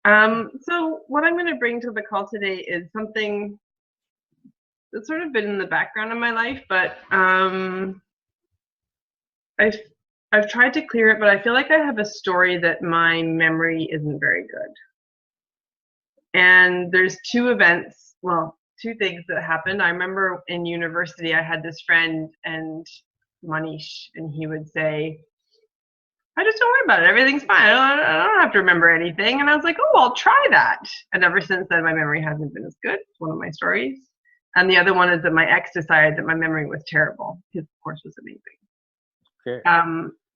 So what I'm going to bring to the call today is something that's sort of been in the background of my life, but I've tried to clear it, but I feel like I have a story that my memory isn't very good. And there's two things that happened. I remember in university, I had this friend, and Manish, and he would say, I just don't worry about it. Everything's fine. I don't have to remember anything. And I was like, oh, I'll try that. And ever since then, my memory hasn't been as good. It's one of my stories. And the other one is that my ex decided that my memory was terrible. His course was amazing. Okay.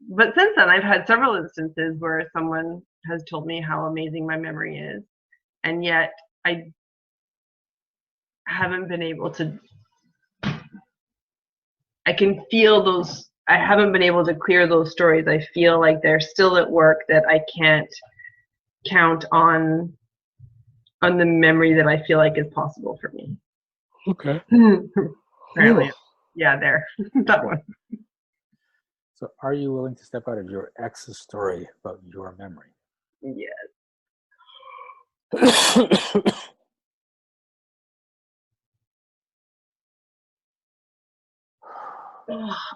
But since then, I've had several instances where someone has told me how amazing my memory is. And yet I haven't been able to, I can feel those, I haven't been able to clear those stories. I feel like they're still at work, that I can't count on the memory that I feel like is possible for me. Okay. Apparently, yeah, there, that one. So are you willing to step out of your ex's story about your memory? Yes.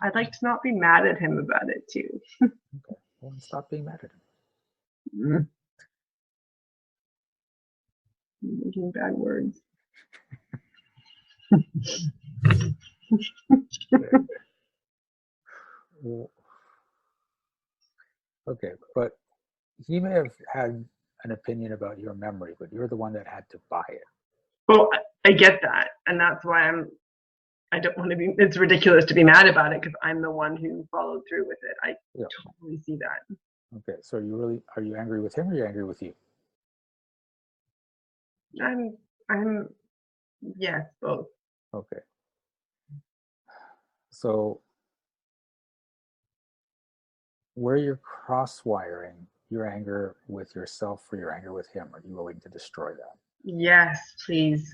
I'd like to not be mad at him about it too. Okay, well, stop being mad at him. Making bad words. Okay, but he may have had an opinion about your memory, but you're the one that had to buy it. Well, I get that, and that's why I don't want to be, it's ridiculous to be mad about it because I'm the one who followed through with it. I totally see that. Okay, so are you angry with him, or are you angry with you? Yes, both. Okay. So where you're cross-wiring your anger with yourself or your anger with him, are you willing to destroy that? Yes, please.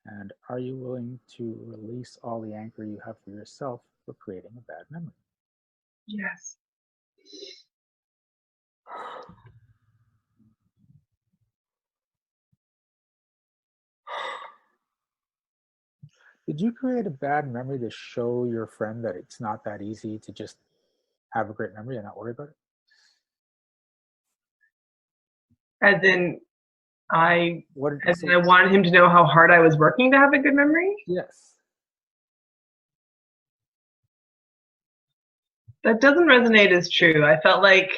And are you willing to release all the anger you have for yourself for creating a bad memory? Yes. Did you create a bad memory to show your friend that it's not that easy to just have a great memory and not worry about it? As in, I wanted him to know how hard I was working to have a good memory? Yes. That doesn't resonate as true. I felt like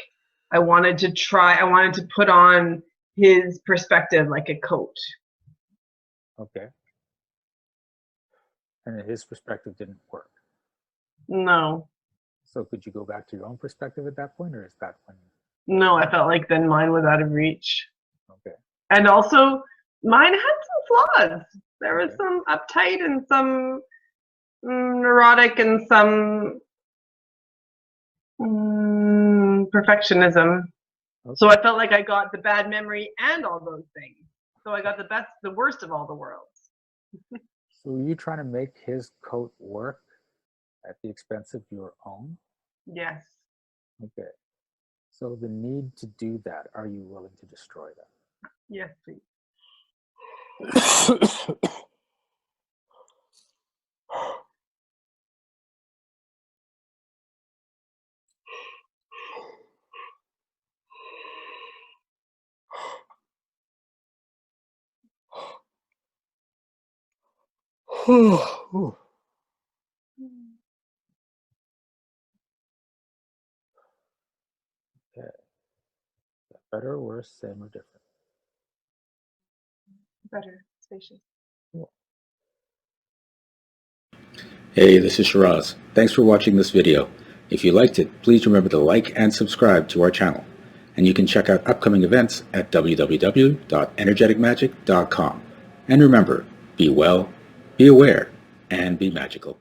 I wanted to put on his perspective like a coat. Okay. And his perspective didn't work. No. So could you go back to your own perspective at that point, or is that when? No, I felt like then mine was out of reach. Okay. And also, mine had some flaws. There was some uptight and some neurotic and some perfectionism. Okay. So I felt like I got the bad memory and all those things. So I got the worst of all the worlds. So were you trying to make his coat work at the expense of your own? Yes. Okay. So the need to do that, are you willing to destroy that? Yes, please. Okay. Is that better or worse, same or different? Better, spacious. Cool. Hey, this is Shiraz. Thanks for watching this video. If you liked it, please remember to like and subscribe to our channel. And you can check out upcoming events at www.energeticmagic.com. And remember, be well, be aware, and be magical.